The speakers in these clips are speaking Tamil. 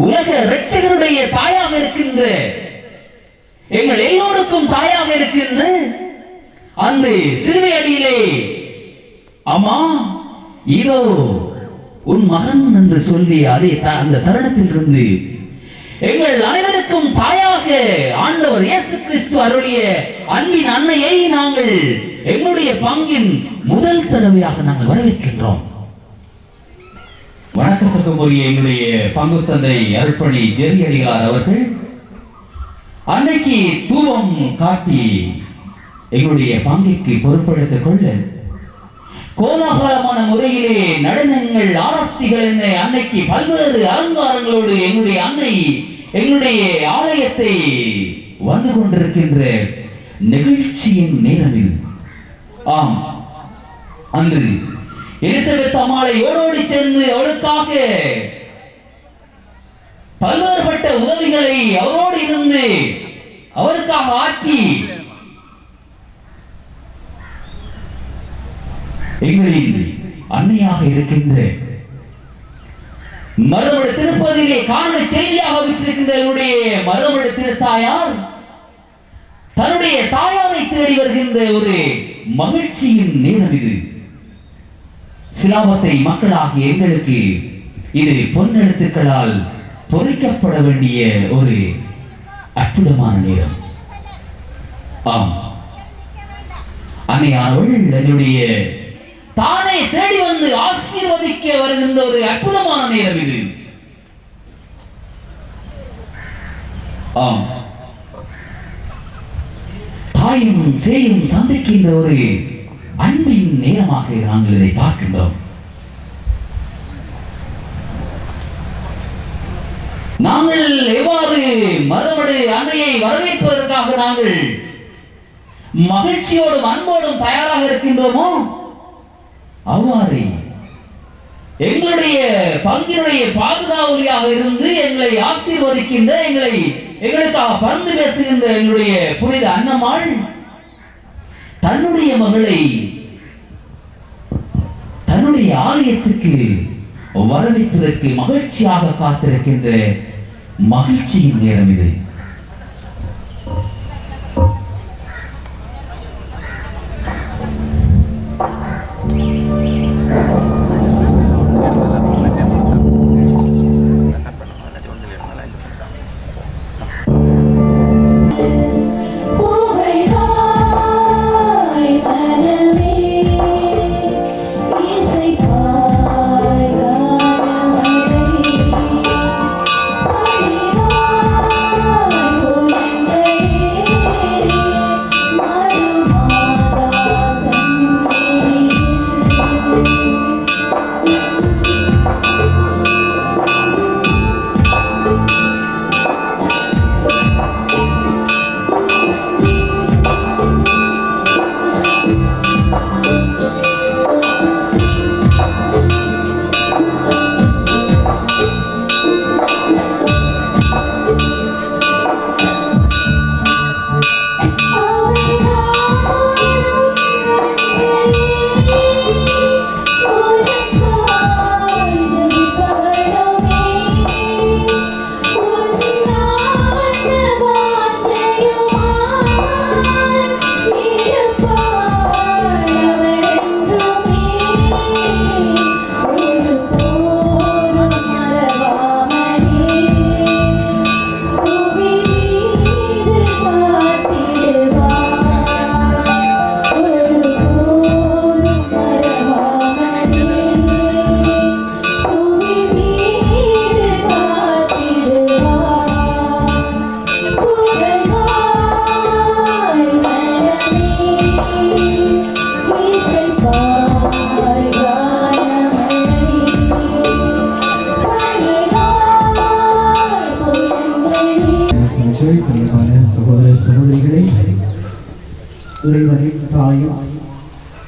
உலக இரட்சகருடைய தாயாக இருக்கின்ற, எங்கள் எல்லோருக்கும் தாயாக இருக்கின்ற அந்த சிறுவை அடியிலே அம்மா இதோ உன் மகன் என்று சொல்லி அதே அந்த தருணத்தில் இருந்து எங்கள் அனைவருக்கும் தாயாக ஆண்டவர் இயேசு கிறிஸ்து அருளிய அன்பின் அன்னையை நாங்கள் எங்களுடைய பங்கின் முதல் தடவையாக நாங்கள் வரவேற்கின்றோம். வணக்கத்துக்குரிய எங்களுடைய பங்கு தந்தை அருட்பணி ஜெரியடிகளார் அவர்கள் அன்னைக்கு தூவம் காட்டி எங்களுடைய பங்கிற்கு பொறுப்பெடுத்துக் கொள்ள கோலாகலமான முறையிலே நடனங்கள், ஆரத்திகள் என அன்னைக்கு பல்வேறு அலங்காரங்களோடு எங்களுடைய அன்னை எங்களுடைய ஆலயத்தை வந்து கொண்டிருக்கின்ற நிகழ்ச்சியின் நேரம் இது. ஆம், அன்று எலிசபெத் அம்மாளை ஓடோடி சேர்ந்து அவளுக்காக பல்வேறுபட்ட உதவிகளை அவரோடு இருந்து அவருக்காக ஆற்றி எங்களின் அன்னையாக இருக்கின்ற மருதமட திருப்பதியிலே காண செய்தியாக விட்டிருக்கின்ற என்னுடைய மருதமட திருத்தாயார் தன்னுடைய தாயாரை தேடி வருகின்ற ஒரு மகிழ்ச்சியின் நேரம் இது. சிலாபத்தை மக்களாகிய எங்களுக்கு இது பொன்னெழுத்துக்களால் பொறிக்கப்பட வேண்டிய ஒரு அற்புதமான நேரம். ஆம், அன்னையானவள் என்னுடைய தானே தேடி வந்து ஆசீர்வதிக்க வருகின்ற ஒரு அற்புதமான நேரம் இது. ஆம், தாயும் சேயும் சந்திக்கின்ற ஒரு அன்பின் நேரமாக நாங்கள் இதை பார்க்கின்றோம். நாங்கள் எவ்வாறு மருதமடு அன்னையை வரவேற்பதற்காக நாங்கள் மகிழ்ச்சியோடும் அன்போடும் தயாராக இருக்கின்றோமோ, அவ்வாறு எங்களுடைய பங்கினுடைய பாதுகாவலியாக இருந்து எங்களை ஆசீர்வதிக்கின்ற, எங்களுக்காக பந்து பேசுகின்ற எங்களுடைய புனித அன்னம்மாள் தன்னுடைய மகளை தன்னுடைய ஆலயத்துக்கு வரவேற்பதற்கு மகிழ்ச்சியாக காத்திருக்கின்ற மகிழ்ச்சியின் நேரம் இது.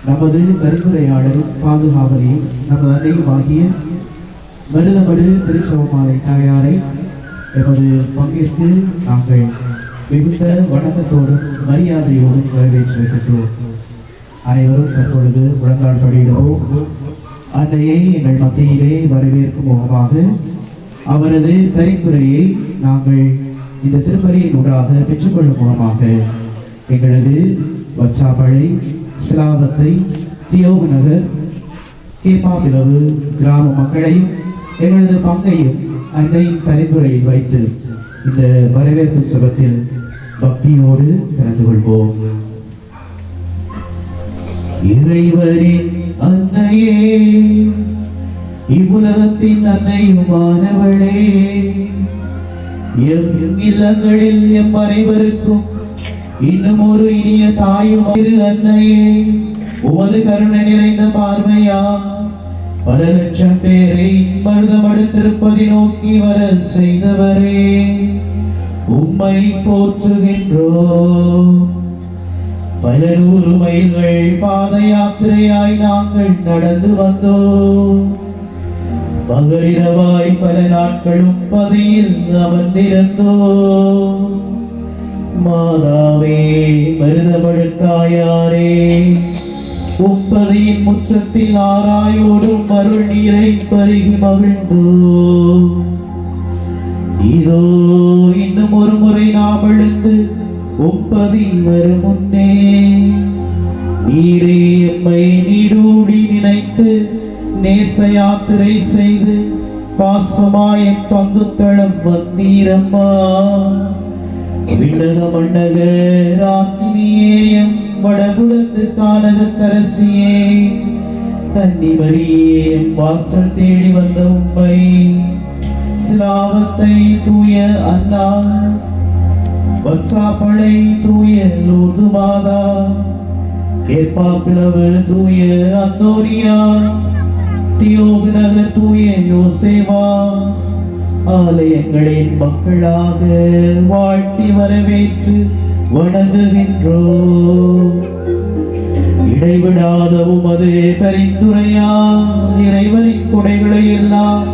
நமது கருத்துரையாளரும் பாதுகாவலையும் நமது அன்னையுமாகிய மருதமடு திருச்செவமாலை தாயாரை எமது பங்கிற்கு நாங்கள் மிகுந்த வணக்கத்தோடும் மரியாதையோடும் வரவேற்றிருக்கின்றோம். அனைவரும் தற்பொழுது முழங்கால் படியிடுவோம். அன்னையை எங்கள் மத்தியிலே வரவேற்கும் முகமாக அவரது பரிந்துரையை நாங்கள் இந்த திருப்பலியின் ஊடாக பெற்றுக்கொள்ளும் மூலமாக எங்களது வச்சாப்பளை, சிலாவத்தை, தியோக நகர், கேப்பாபிலவு கிராம மக்களையும் எங்களது பங்கையும் அன்னையின் பரிந்துரையை வைத்து இந்த வரவேற்பு சபத்தில் பக்தியோடு கலந்து கொள்வோம். இறைவரின் அன்னையே, இவ்வுலகத்தின் அன்னையுமானவளே, எம் இல்லங்களில் எம் அனைவருக்கும் இன்னும் ஒரு இனிய தாயும் திரு அன்னையே, உமது கருணை நிறைந்த பார்வையா பல லட்சம் பேரை மருதமடுத்திருப்பதை நோக்கி வர செய்தவரே, உம்மை போற்றுகின்றோம். பல 100 மைல்கள் பாத யாத்திரையாய் நாங்கள் நடந்து வந்தோம். பகலிரவாய் பல நாட்களும் பதியில் அமர்ந்திருந்தோம். மாதாவே, மருதமடுத்தாயாரே, உப்பதியின் முற்றத்தில் ஆராயோடும் அருள் நீரை பருகி மகிழ்ந்தோம். இதோ இன்னும் ஒரு முறை நாம் எழுந்து உப்பதி வரும் முன்னே நீரே எம்மை நீடூடி நினைத்து நேச யாத்திரை செய்து பாசமாய பங்குத்தளம் வந்தீரம்மா. விண்ணக மண்ணக ராக்கினியேயம் வடகுலத்து கானகத்தரசியே, தண்ணி மறியேயம் வாசல் தேடி வந்த உம்மை, சிலாவத்தை தூய அண்ணா, வச்சாப்பளை தூய லூர்து மாதா, கேப்பாப்பிளவு தூய அந்தோனியா, தியோக நகர் தூய யோசேவாஸ் ஆலயங்களின் மக்களாக வாழ்த்தி வரவேற்று வணங்குகின்றோம். இடைவிடாத உமது பரிந்துரையா இறைவனின் கொடைகளை எல்லாம்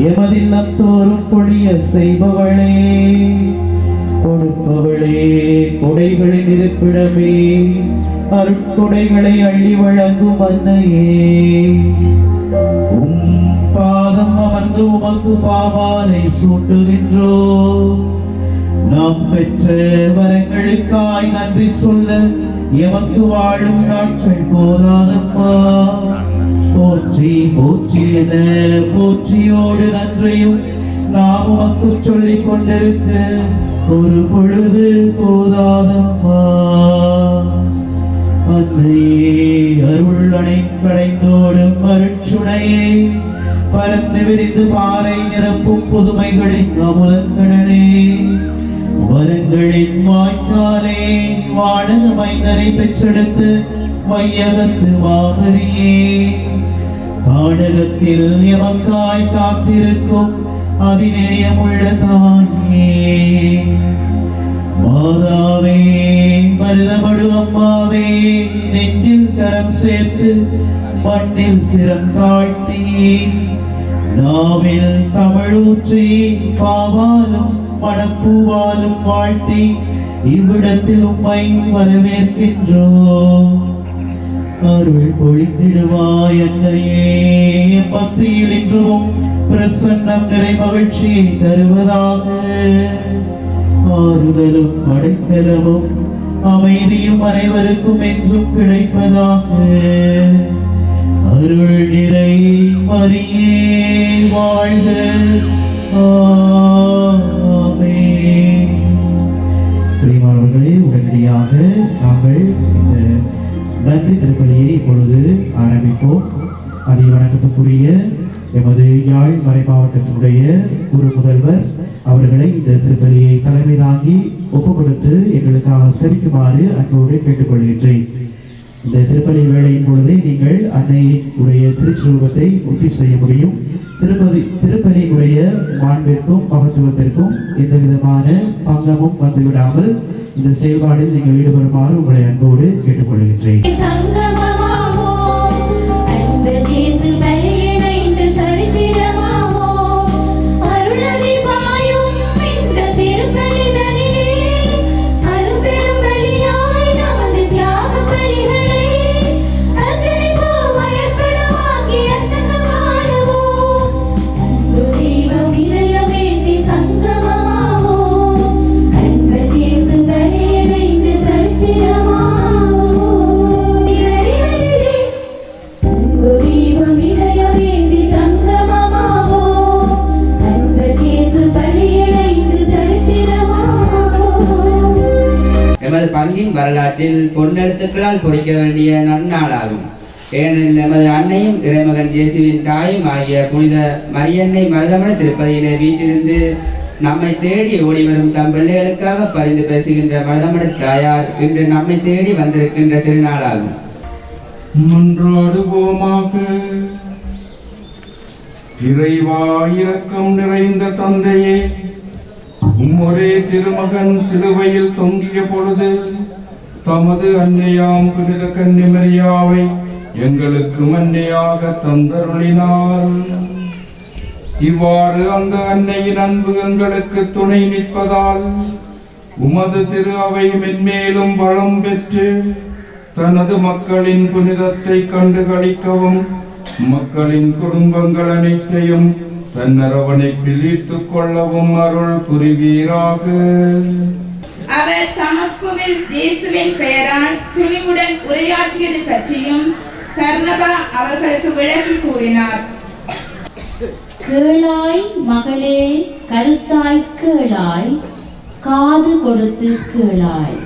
எமதில்லம் தோறும் பொழிய செய்பவளே, கொடுப்பவளே, கொடைகளின் இருப்பிடமே, அருட்கொடைகளை அள்ளி வழங்கும் அன்னையே, உம் பாதம் அமர்ந்து உமக்கு பாவாலை சூட்டுகின்றோம். நாம் பெற்ற வரங்களுக்காய் நன்றி சொல்ல எமக்கு வாழும் நாட்கள் போதாதம்மா. போற்றி போற்றி என போற்றியோடு நன்றியும் நாம் உமக்கு சொல்லிக் கொண்டிருக்க ஒரு பொழுது போதாதம்மா. அன்னையே, அருள் அணைக்கடைந்தோடும் அருட்சுனையே, பரந்து விரிந்து பாறை நிரப்பும் புதுமைகளின் அமுதக்கடலே, வரங்களின் வாய்க்காலே, வானக மைந்தரை பெற்றெடுத்து வையகத்து மாமரியே, கானகத்தில் எமக்காய் காத்திருக்கும் அதிநேயமுள்ள தாயே, மாதாவே, மருதமடு அம்மாவே, நெஞ்சில் கரம் சேர்த்து மண்ணில் சிரம் தாழ்த்தி நாவில் தமிழூற்றி பாவாலும் மணப்பூவாலும் வாழ்த்தி இவ்விடத்தில் உம்மை வரவேற்கின்றோம். அருள் பொழிந்திடுவாய் அன்னையே, பக்தியில் இன்றும் பிரசன்னம் நிறை மகிழ்ச்சியை தருவதாக. ஆறுதலும் அடைக்கலமும் அமைதியும் அனைவருக்கும் என்றும் கிடைப்பதாக. அருள் நிறை மரியே வாழ்க. ஆமென். பிரியமானவர்களே, உடனடியாக நாங்கள் இந்த நன்றி திருப்பலியை இப்பொழுது ஆரம்பிப்போம். அதி வணக்கத்துக்குரிய எமது யாழ் மறை மாவட்டத்தினுடைய குரு முதல்வர் அவர்களை இந்த திருப்பலியை தலைமை தாங்கி ஒப்புக் கொடுத்து எங்களுக்காக செவிக்குமாறு அன்போடு கேட்டுக்கொள்கின்றேன். இந்த திருப்பலி வேளையின் பொழுதே நீங்கள் அன்னையின் உடைய திருச்சுரூபத்தை ஒட்டி செய்ய முடியும். திருப்பலியினுடைய மாண்பிற்கும் மகத்துவத்திற்கும் எந்த விதமான பங்கமும் வந்துவிடாமல் இந்த செயல்பாடில் நீங்கள் ஈடுபடுமாறு உங்களை அன்போடு கேட்டுக்கொள்கின்றேன். இதயம் எமது பங்கின் வரலாற்றில் பொன்னெழுத்துக்களால் பொறிக்க வேண்டிய நன்னாளாகும். ஏனெனில் எமது அன்னையும் இறைமகன் இயேசுவின் தாயும் ஆகிய புனித மரியன்னை மருதமன திருப்பதியிலே வீட்டிலிருந்து நம்மை தேடி ஓடி வரும் தம் பிள்ளைகளுக்காக பரிந்து பேசுகின்ற மருதமன தாயார் இன்று நம்மை தேடி வந்திருக்கின்ற திருநாளாகும். மன்றாடுவோமாக. இறைவா, இரக்கம் நிறைந்த தந்தையே, உம்முரே திருமகன் சிலுவையில் தொங்கிய பொழுது தமது அன்னையாம் புனித கன்னிமரியாவை எங்களுக்கு அன்னையாக தந்தருளினார். இவ்வாறு அந்த அன்னையின் அன்பு எங்களுக்கு துணை நிற்பதால் உமது திரு அவை மென்மேலும் வளம் பெற்று தனது மக்களின் புனிதத்தை கண்டு களிக்கவும் மக்களின் குடும்பங்கள் அனைத்தையும் தன்னரவணைப்பில் ஈர்த்துக் கொள்ளவும் அருள் புரிவீராக. அவர் தமஸ்குவில் இயேசுவின் பெயரால் துணிவுடன் உரையாற்றியது பற்றியும் கர்ணபா அவர்களுக்கு விளக்கி கூறினார். கேளாய் மகளே, கருத்தாய் கேளாய், காது கொடுத்து கேளாய்.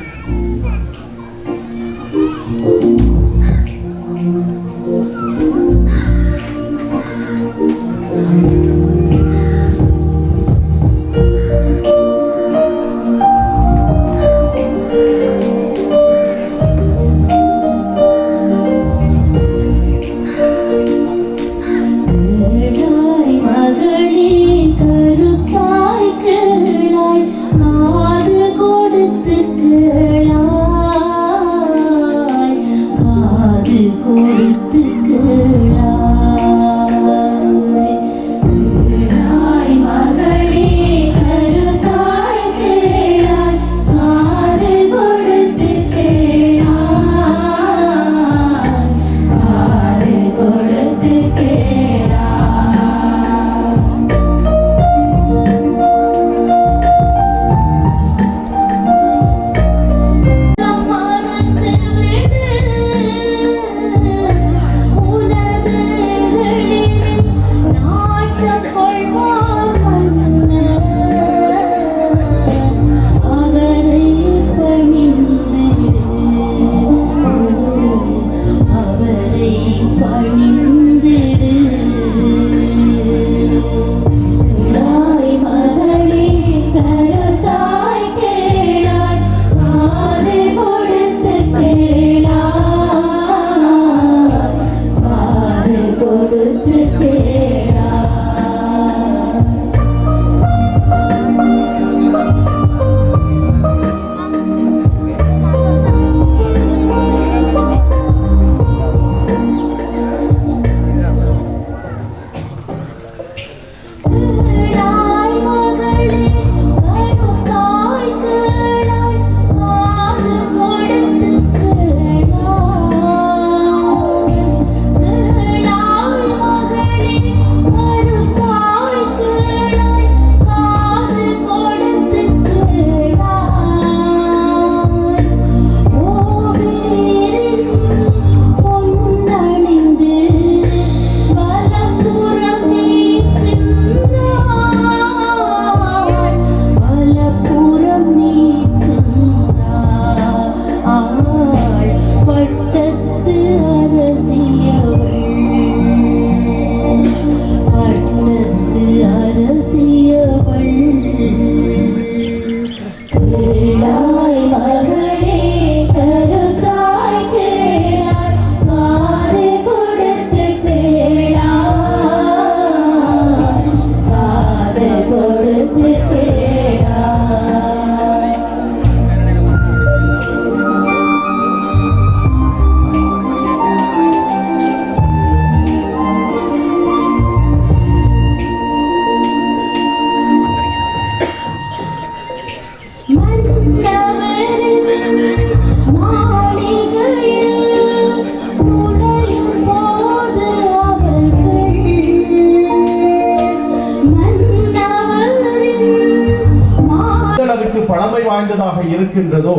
பழமை வாய்ந்ததாக இருக்கின்றதோ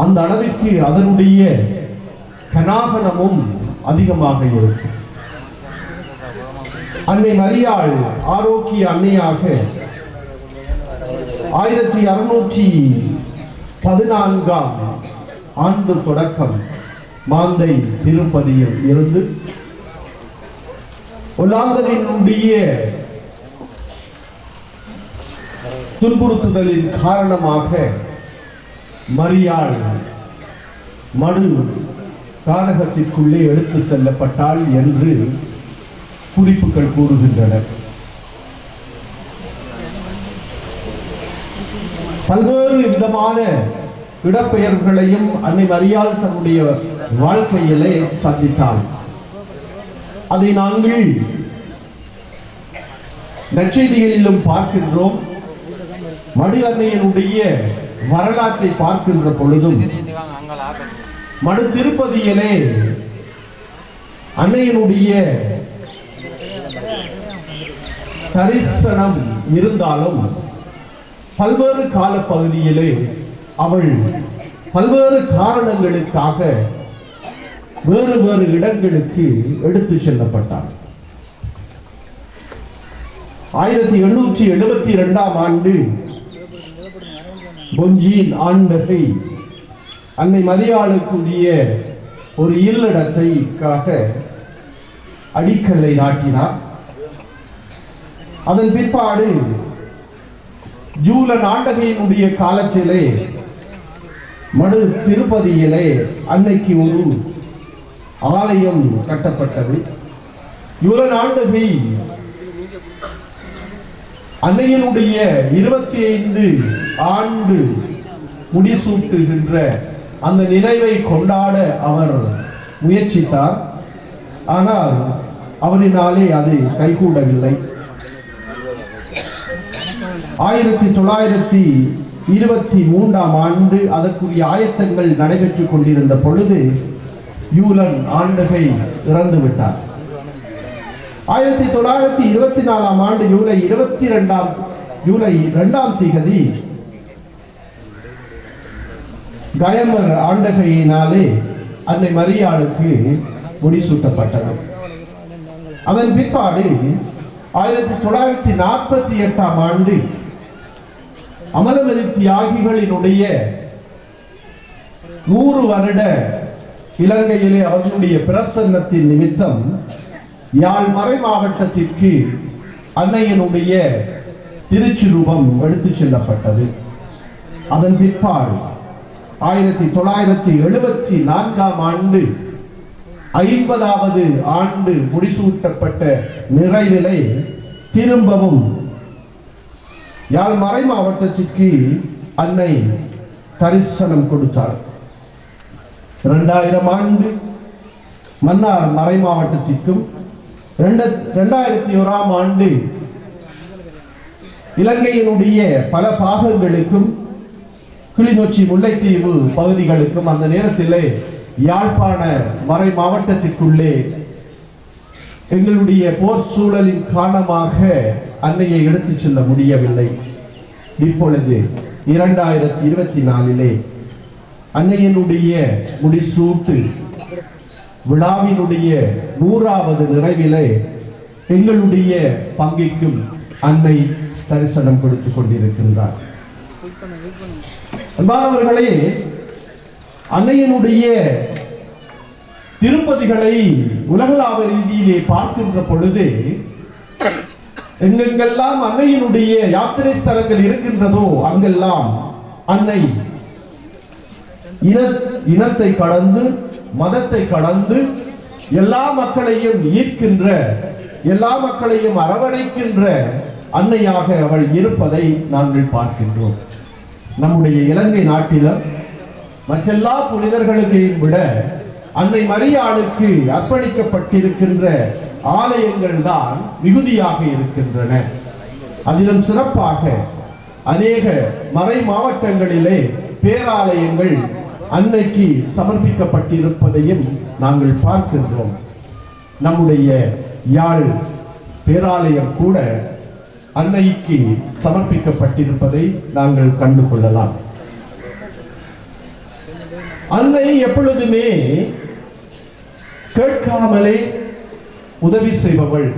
அந்த அளவிற்கு அதனுடைய கனாகனமும் அதிகமாக இருக்கும். அன்னை மரியாள் ஆரோக்கிய அன்னையாக 1600 14ஆம் ஆண்டு தொடக்கம் மாந்தை திருப்பதியில் இருந்து ஒல்லாந்தரினுடைய துன்புறுத்துதலின் காரணமாக மரியாள் மடு கானகத்திற்குள்ளே எடுத்து செல்லப்பட்டாள் என்று குறிப்புகள் கூறுகின்றன. பல்வேறு விதமான இடப்பெயர்களையும் அன்னை மரியாள் தன்னுடைய வாழ்க்கையிலே சந்தித்தாள். அதை நாங்கள் நற்செய்திகளிலும் பார்க்கின்றோம். மடு அன்னையினுடைய வரலாற்றை பார்க்கின்ற பொழுதும் மடு திருப்பதியிலே அன்னையினுடைய தரிசனம் இருந்தாலும் பல்வேறு கால பகுதியிலே அவள் பல்வேறு காரணங்களுக்காக வேறு வேறு இடங்களுக்கு எடுத்து செல்லப்பட்டார். 1872ஆம் ஆண்டு பொஞ்சியின் ஆண்டகை அன்னை மரியாளுக்குரிய ஒரு இல்லடத்தைக்காக அடிக்கல்லை நாட்டினார். அதன் பிற்பாடு ஜூலன் ஆண்டகையினுடைய காலத்திலே மடு திருப்பதியிலே அன்னைக்கு ஒரு ஆலயம் கட்டப்பட்டது. யூலன் ஆண்டகை அன்னையினுடைய 25 ஆண்டு முடிசூட்டுகின்ற அந்த நினைவை கொண்டாட அவர் முயற்சித்தார். ஆனால் அவரினாலே அது கைகூடவில்லை. 1923ஆம் ஆண்டு அதற்குரிய ஆயத்தங்கள் நடைபெற்றுக் கொண்டிருந்த பொழுது யூலன் ஆண்டகை இறந்து விட்டார். 1924ஆம் ஆண்டு ஜூலை 2ஆம் தேதி கயமர் ஆண்டகையினாலே அன்னை மரியாளுக்கு முடிசூட்டப்பட்டது. அதன் பிற்பாடு 1948ஆம் ஆண்டு அமலவெளி தியாகிகளினுடைய 100 வருட இலங்கையிலே அவர்களுடைய பிரசன்னத்தின் நிமித்தம் யாழ் மறை மாவட்டத்திற்கு அன்னையினுடைய திருச்சிரூபம் எடுத்துச் செல்லப்பட்டது. அதன் பிற்பாடு 1974ஆம் ஆண்டு 50வது ஆண்டு முடிசூட்டப்பட்ட நிறைவிலே திரும்பவும் யாழ் மறை மாவட்டத்திற்கு அன்னை தரிசனம் கொடுத்தார். 2000 ஆண்டு மன்னார் மறை மாவட்டத்திற்கும் 2001ஆம் ஆண்டு இலங்கையினுடைய பல பாகங்களுக்கும் கிளிநொச்சி முல்லைத்தீவு பகுதிகளுக்கும் அந்த நேரத்திலே யாழ்ப்பாண மறை மாவட்டத்திற்குள்ளே எங்களுடைய போர் சூழலின் காரணமாக அன்னையை எடுத்துச் செல்ல முடியவில்லை. இப்பொழுது 2024 அன்னையினுடைய முடிசூட்டு விழாவினுடைய 100வது நிறைவிலே எங்களுடைய பங்கிற்கும் அன்னை தரிசனம் கொடுத்துக் கொண்டிருக்கின்றார். அன்பானவர்களே, அன்னையினுடைய திருப்பதிகளை உலகளாவிய ரீதியிலே பார்க்கின்ற பொழுது எங்கெங்கெல்லாம் அன்னையினுடைய யாத்திரை ஸ்தலங்கள் இருக்கின்றதோ அங்கெல்லாம் அன்னை இனத்தை கடந்து மதத்தை கடந்து எல்லா மக்களையும் ஈர்க்கின்ற எல்லா மக்களையும் அரவணைக்கின்ற அன்னையாக அவள் இருப்பதை நாங்கள் பார்க்கின்றோம். நம்முடைய இலங்கை நாட்டிலும் மற்றெல்லா புனிதர்களையும் விட அன்னை மரியாளுக்கு அர்ப்பணிக்கப்பட்டிருக்கின்ற ஆலயங்கள் தான் மிகுதியாக இருக்கின்றன. அதிலும் சிறப்பாக அநேக மறை மாவட்டங்களிலே பேராலயங்கள் அன்னைக்கு சமர்ப்பிக்கப்பட்டிருப்பதையும் நாங்கள் பார்க்கின்றோம். நம்முடைய யாழ் பேராலயம் கூட அன்னைக்கு சமர்ப்பிக்கப்பட்டிருப்பதை நாங்கள் கண்டு கொள்ளலாம். அன்னை எப்பொழுதுமே கேட்காமலே உதவி செய்பவள்.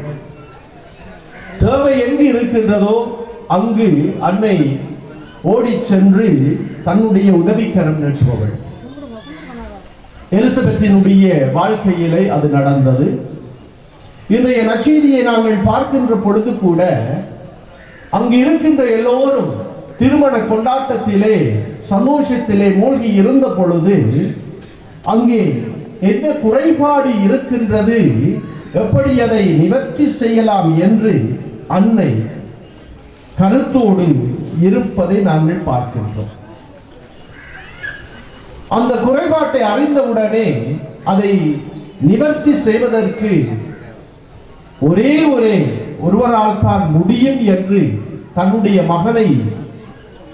தேவை எங்கு இருக்கின்றதோ அங்கு அன்னை ஓடி சென்று தன்னுடைய உதவிக்கரம் நீட்டுபவள். எலிசபெத்தினுடைய வாழ்க்கையிலே அது நடந்தது. இன்றைய நற்செய்தியை நாங்கள் பார்க்கின்ற பொழுது கூட அங்கு இருக்கின்ற எல்லோரும் திருமண கொண்டாட்டத்திலே சந்தோஷத்திலே மூழ்கி இருந்த பொழுது அங்கே என்ன குறைபாடு இருக்கின்றது, எப்படி அதை நிவர்த்தி செய்யலாம் என்று அன்னை கருத்தோடு இருப்பதை நாங்கள் பார்க்கின்றோம். அந்த குறைபாட்டை அறிந்தவுடனே அதை நிவர்த்தி செய்வதற்கு ஒருவரால் தான் முடியும் என்று தன்னுடைய மகனை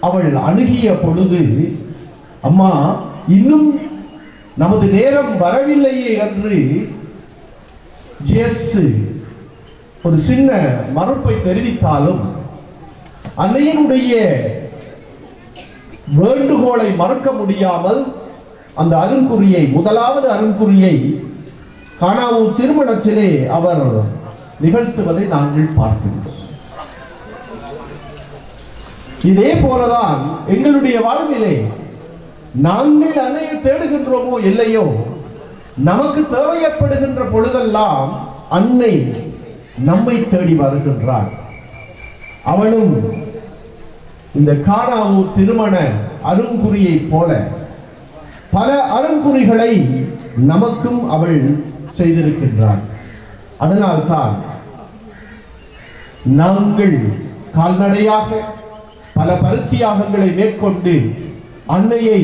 அவள் அணுகிய பொழுது, அம்மா இன்னும் நமது நேரம் வரவில்லையே என்று ஜேசு ஒரு சின்ன மறுப்பை தெரிவித்தாலும் அன்னையினுடைய வேண்டுகோளை மறுக்க முடியாமல் அந்த அருண்குறியை, முதலாவது அருண்குறியை கானாவூர் திருமணத்திலே அவர் நிகழ்த்துவதை நாங்கள் பார்க்கின்றோம். இதே போலதான் எங்களுடைய வாழ்விலே நாங்கள் அன்னையை தேடுகின்றோமோ இல்லையோ, நமக்கு தேவைப்படுகின்ற பொழுதெல்லாம் அன்னை நம்மை தேடி வருகின்றாள். அவளும் இந்த கானாவூர் திருமண அருண்குறியை போல பல அருண்குறிகளை நமக்கும் அவள் செய்திருக்கின்றாள். அதனால்தான் நாங்கள் கால்நடையாக பல பருத்தியாகங்களை மேற்கொண்டு அன்னையை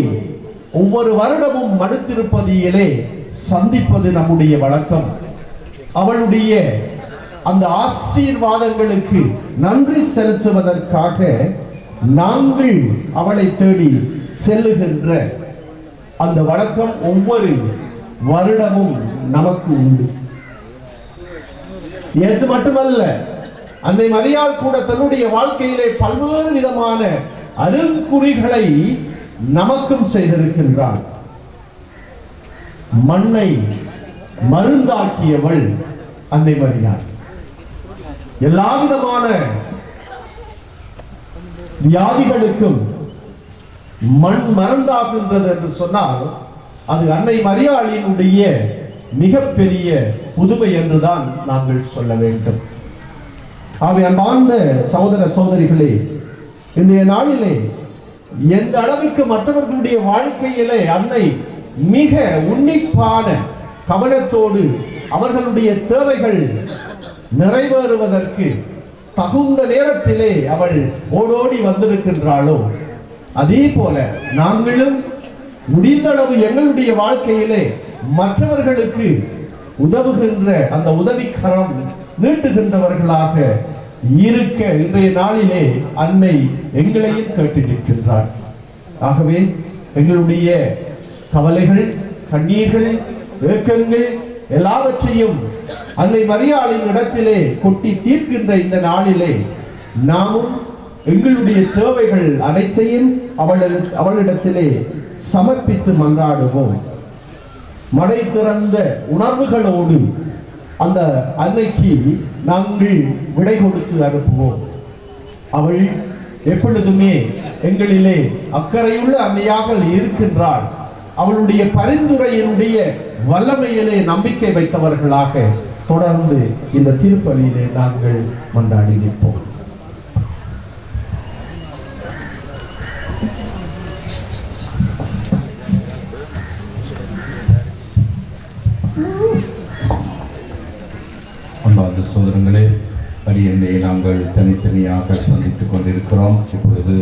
ஒவ்வொரு வருடமும் மடுத்திருப்பதிலே சந்திப்பது நம்முடைய வழக்கம். அவளுடைய அந்த ஆசீர்வாதங்களுக்கு நன்றி செலுத்துவதற்காக நாங்கள் அவளை தேடி செல்லுகின்ற அந்த வழக்கம் ஒவ்வொரு வருடமும் நமக்கு உண்டு. இயேசு மட்டுமல்ல, அன்னை மரியாள் கூட தன்னுடைய வாழ்க்கையிலே பல்வேறு விதமான அருங்குறிகளை நமக்கும் செய்திருக்கின்றாள். மண்ணை மருந்தாக்கியவள் அன்னை மரியாள். எல்லா விதமான வியாதிகளுக்கும் மண் மருந்தாகின்றது என்று சொன்னால் அது அன்னை மரியாளினுடைய மிகப்பெரிய புதுமை என்றுதான் நாங்கள் சொல்ல வேண்டும். ஆகவே அன்பார்ந்த சகோதர சகோதரிகளே, இன்றைய நாளிலே எந்த அளவுக்கு மற்றவர்களுடைய வாழ்க்கையிலே அன்னை மிக உன்னிப்பான கவனத்தோடு அவர்களுடைய தேவைகள் நிறைவேறுவதற்கு தகுந்த நேரத்திலே அவள் ஓடோடி வந்திருக்கின்றாளோ, அதே போல நாங்களும் முடிந்தளவு எங்களுடைய வாழ்க்கையிலே மற்றவர்களுக்கு உதவுகின்ற அந்த உதவிக்கரம் நீட்டுகின்றவர்களாக இருக்க இன்றைய நாளிலே அன்னை எங்களையும் கேட்டு நிற்கின்றார். ஆகவே எங்களுடைய கவலைகள், கண்ணீர்கள், ஏக்கங்கள் எல்லாவற்றையும் அன்னை மரியாளின் இடத்திலே கொட்டி தீர்க்கின்ற இந்த நாளிலே நாமும் எங்களுடைய தேவைகள் அனைத்தையும் அவளிடத்திலே சமர்ப்பித்து மன்றாடுவோம். மடை திறந்த உணர்வுகளோடு அந்த அன்னைக்கு நாங்கள் விடை கொடுத்து அனுப்புவோம். அவள் எப்பொழுதுமே எங்களிலே அக்கறையுள்ள அன்னையாக இருக்கின்றாள். அவளுடைய பரிந்துரையினுடைய வல்லமையிலே நம்பிக்கை வைத்தவர்களாக தொடர்ந்து இந்த திருப்பலியிலே நாங்கள் மன்றாடி நிற்போம். அன்பார்ந்த சோதரங்களே, அரியன்னை நாங்கள் தனித்தனியாக சந்தித்துக் கொண்டிருக்கிறோம். இப்பொழுது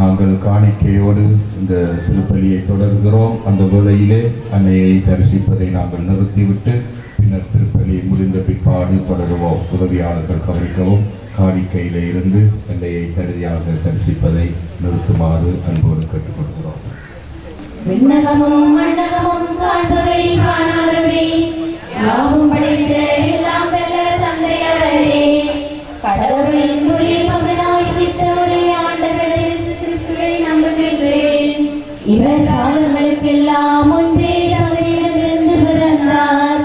நாங்கள் காணிக்கையோடு இந்த திருப்பலியை தொடர்கிறோம். அந்த வேளையிலே அன்னையை தரிசிப்பதை நாங்கள் நிறுத்திவிட்டு பின்னர் திருப்பலி முடிந்த பிற்பாடு தொடருவோம். உதவியாளர்கள் கவனிக்கவும். காணிக்கையிலே இருந்து அன்னையை தகுதியாக தரிசிப்பதை நிறுத்துமாறு அன்போடு கேட்டுக்கொள்கிறோம். விண்ணகமும் மண்ணகமும் காண்பவை காணாதவை யாவும் படைத்த எல்லாம் வெல்ல தந்தையவரே, கடவுளின் ஒரே மகனாய் உதித்த ஒரே ஆண்டவர் இயேசு கிறிஸ்துவை நம்புகின்றேன். இவர் காலங்களுக்கெல்லாம் முன்பே தந்தையிடமிருந்து பிறந்தார்.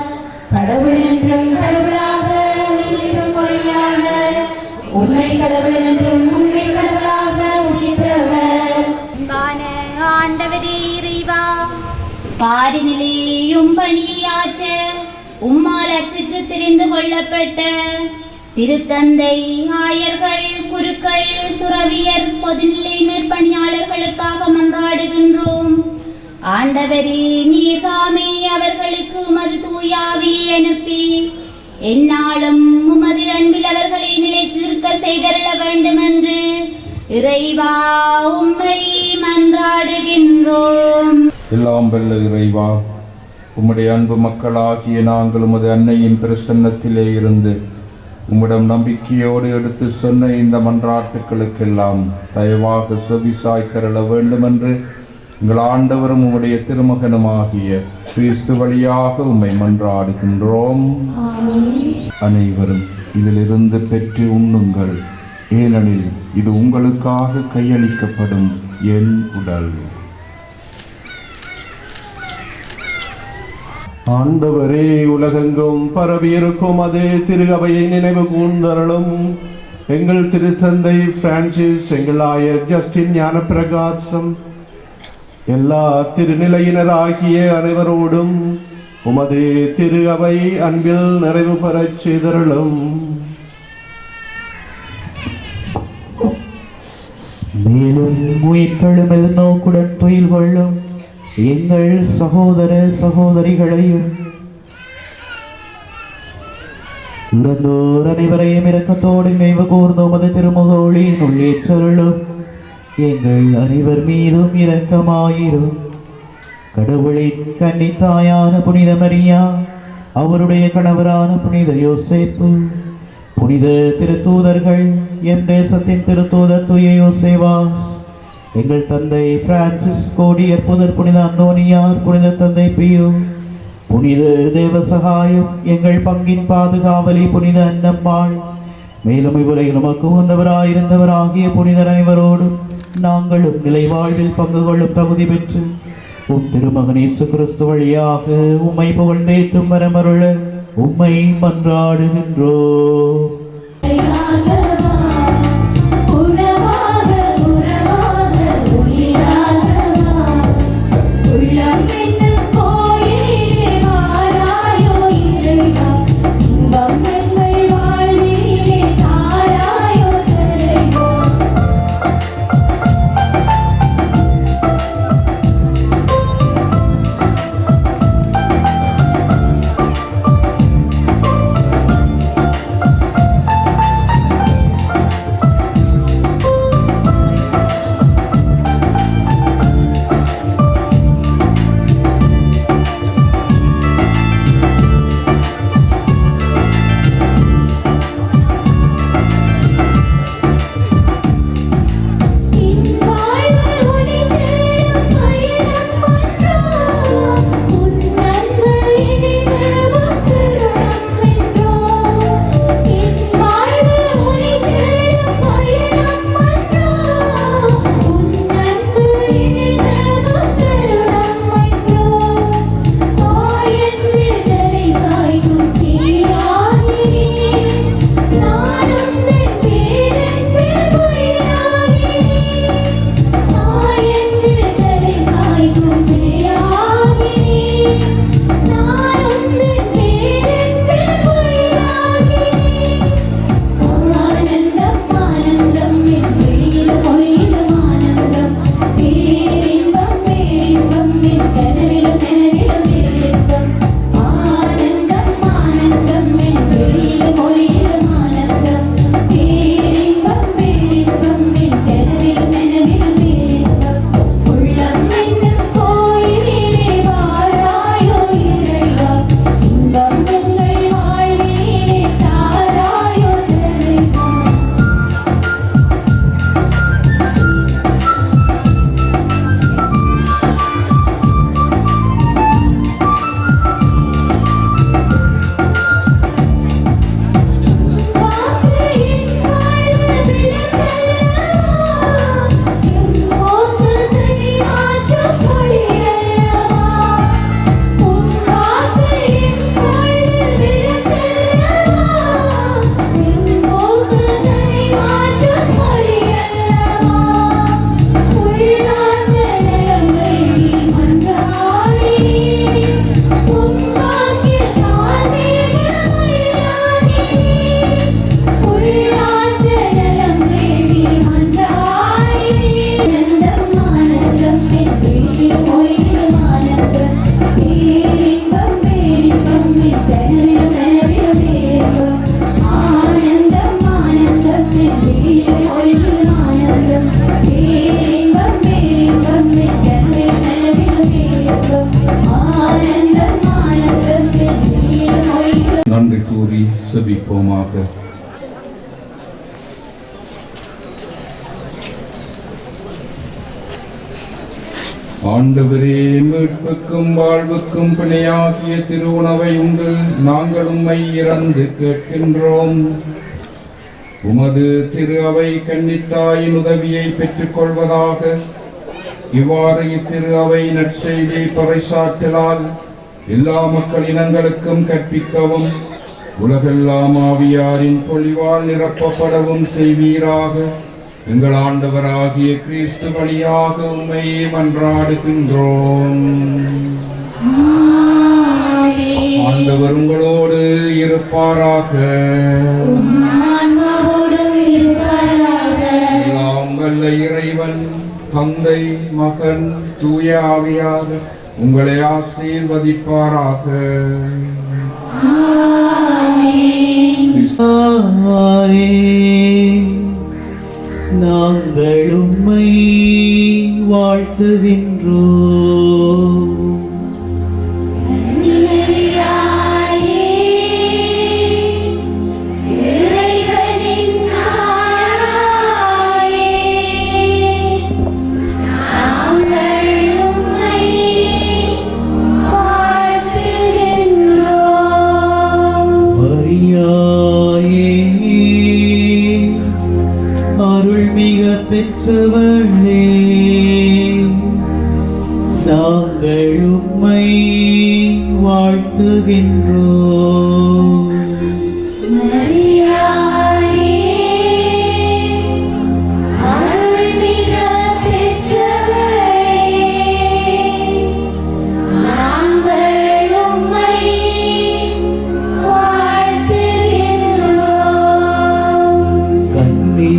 கடவுள் என்றும் கடவுளாக, உயிரிலும் மொழியாக, உண்மை கடவுள் என்றும் உண்மை கடவுளாக உதித்தவர். இறைவா, பாரினிலேயும் பணியாற்ற உம்மால் அச்சித்து தெரிந்து கொள்ளப்பட்ட திருத்தந்தை, ஆயர்கள், குருக்கள், துறவியர், பொதுநிலை மேற்பணியாளர்களுக்காக மன்றாடுகின்றோம். ஆண்டவரே, நீர்தாமே அவர்களுக்கு உமது தூயாவியை அனுப்பி எந்நாளும் உமது அன்பில் அவர்களை நிலைத்திருக்க செய்தருள வேண்டும் என்று இறைவா உம்மை மன்றாடுகின்றோம். எல்லாம் வல்ல இறைவா, உம்முடைய அன்பு மக்களாகிய நாங்கள் உமது அன்னையின் பிரசன்னத்திலே இருந்து உம்மிடம் நம்பிக்கையோடு எடுத்து சொன்ன இந்த மன்றாட்டுக்களுக்கெல்லாம் தயவாக செவிசாய் தரள வேண்டும் என்று எங்கள் ஆண்டவரும் உம்முடைய திருமகனுமாகிய கிறிஸ்து வழியாக உம்மை மன்றாடுகின்றோம். அனைவரும் இதிலிருந்து பெற்று உண்ணுங்கள், ஏனெனில் இது உங்களுக்காக கையளிக்கப்படும் என் உடல். ஆண்டவரே, உலகெங்கும் பரவியிருக்கும் அதே திரு அவையை நினைவு கூர்ந்தருளும். எங்கள் திருத்தந்தை பிரான்சிஸ், எங்கள் ஆயர் ஜஸ்டின் ஞானப்பிரகாசம், எல்லா திருநிலையினராகிய அனைவரோடும் உமது திரு அவை அன்பில் நிறைவு பெறச் செய்தருளும். மேலும் உயிர்த்தெழும் எதிர்நோக்குடன் துயில் கொள்ளும் எங்கள் சகோதர சகோதரிகளையும் இறந்தோர் அனைவரையும் இரக்கத்தோடு நினைவு கூர்ந்து உமது திருமுகொளியின் உள்ளேற்றருளும். எங்கள் அனைவர் மீதும் இரக்கமாயிரும். கடவுளின் கன்னித்தாயான புனித மரியா, அவருடைய கணவரான புனித யோசேப்பு, புனித திருத்தூதர்கள், எம் தேசத்தின் திருத்தூதர் தூய யோசேவாஸ், எங்கள் தந்தை பிரான்சிஸ் கோடியர், புனித அந்தோனியார், புனித தந்தை பியோ, புனித தேவசகாயம், எங்கள் பங்கின் பாதுகாவலி புனித அன்னம்மாள், மேலும் இவ்வுலகில் நமக்கு உகந்தவராயிருந்தவராகிய புனிதர் அனைவரோடும் நாங்களும் நிலை வாழ்வில் பங்கு கொள்ளும் தகுதி பெற்று உம் திருமகன் இயேசு கிறிஸ்து வழியாக உம்மை புகழ்ந்தேத்தும் வரமருள உம்மை மன்றாடுகின்றோம். கூறி செபிப்போமாக. ஆண்டவரே, மீட்புக்கும் வாழ்வுக்கும் பிணையாகிய திருவுணவை உண்டு நாங்கள் உம்மை இறந்து கேட்கின்றோம். உமது திரு அவை கன்னித்தாயின் உதவியை பெற்றுக் கொள்வதாக. இவ்வாறு இத்திரு அவை நற்செய்தி பறைசாற்றலால் எல்லா மக்களினங்களுக்கும் கற்பிக்கவும் உலகெல்லாம் ஆவியாரின் பொழிவால் நிரப்பப்படவும் செய்வீராக. எங்கள் ஆண்டவராகிய கிறிஸ்து வழியாக உம்மை மன்றாடுகின்றோம். ஆண்டவர் உங்களோடு இருப்பாராக. எல்லாம் வல்ல இறைவன் தந்தை, மகன், தூய ஆவியாக உங்களை ஆசீர்வதிப்பாராக. நாங்கள் உம்மை வாழ்த்துகின்றோம். பெற்றவளே, நாங்கள் உம்மை வாழ்த்துகின்றோம்.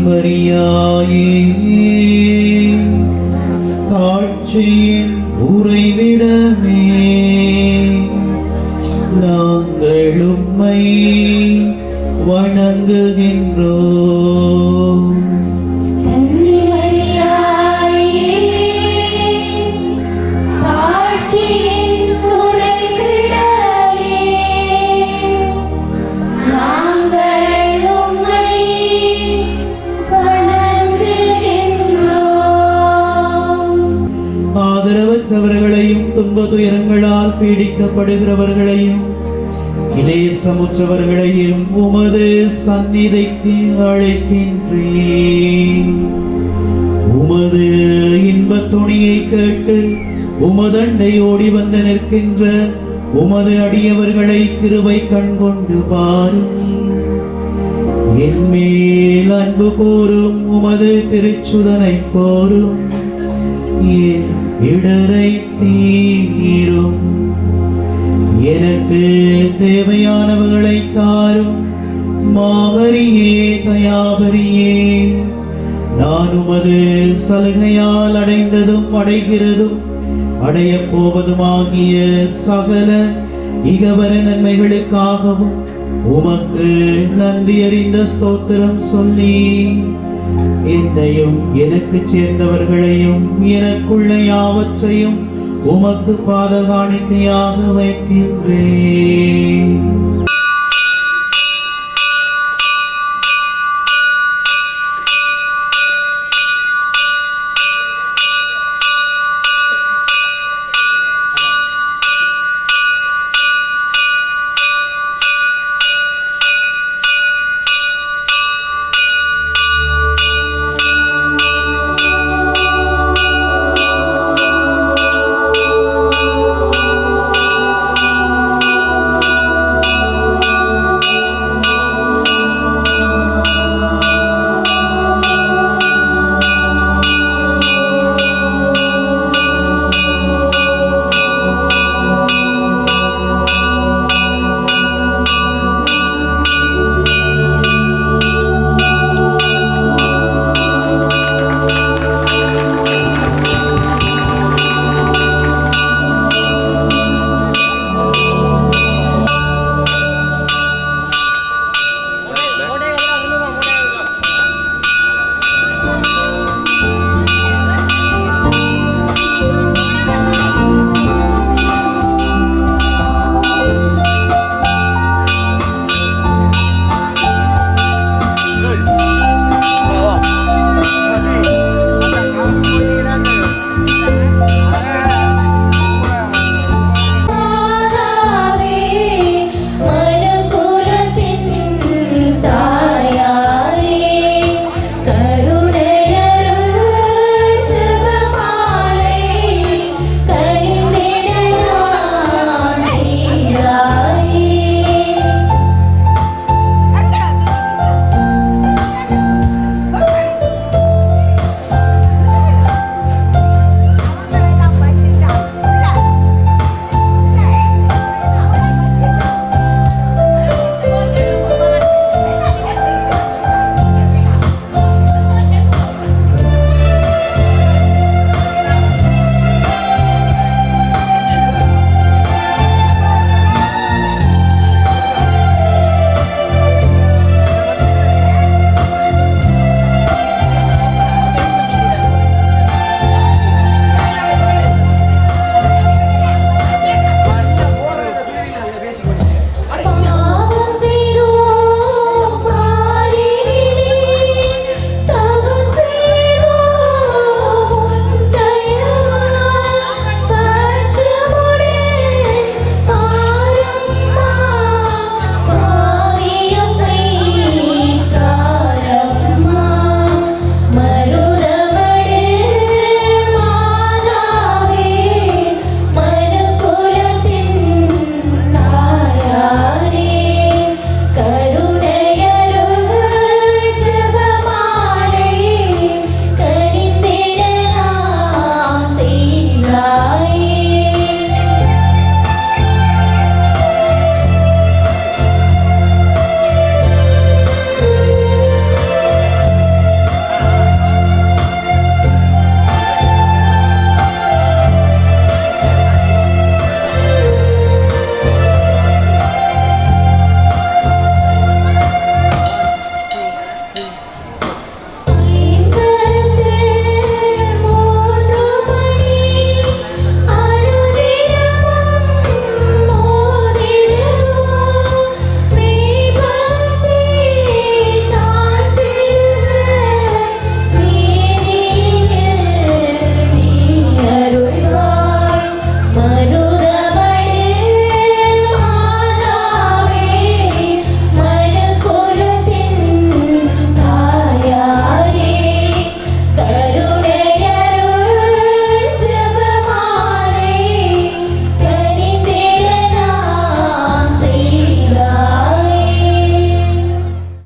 மரியாயே, காட்சியின் உறைவிடமே, நாங்கள் உம்மை வணங்குகின்றோம். ஆதரவற்றவர்களையும் துன்ப துயரங்களால் பீடிக்கப்படுகிறவர்களையும் இலேசமுற்றவர்களையும் உமது சந்நிதிக்கு அழைக்கின்றேன். உமது இன்பத் துணியை கேட்டு உமதண்டை ஓடி வந்து நிற்கின்ற உமது அடியவர்களை கிருபை கண்கொண்டு பாரும். என் மேல் அன்பு கூறும் உமது திருச்சுதனை கோரும். என் இடரை தீரும். எனக்கு தேவையானவர்களை தாரும். மாவரியே, தயாவரியே, நான் உமது சலுகையால் அடைந்ததும் அடைகிறதும் அடைய போவதுமாகிய சகல இகவர நன்மைகளுக்காகவும் உமக்கு நன்றி அறிந்த ஸ்தோத்திரம் சொல்லி என்னையும் எனக்கு சேர்ந்தவர்களையும் எனக்குள்ள யாவற்றையும் உமக்கு பாதகாணிக்கையாக வைக்கின்றேன்.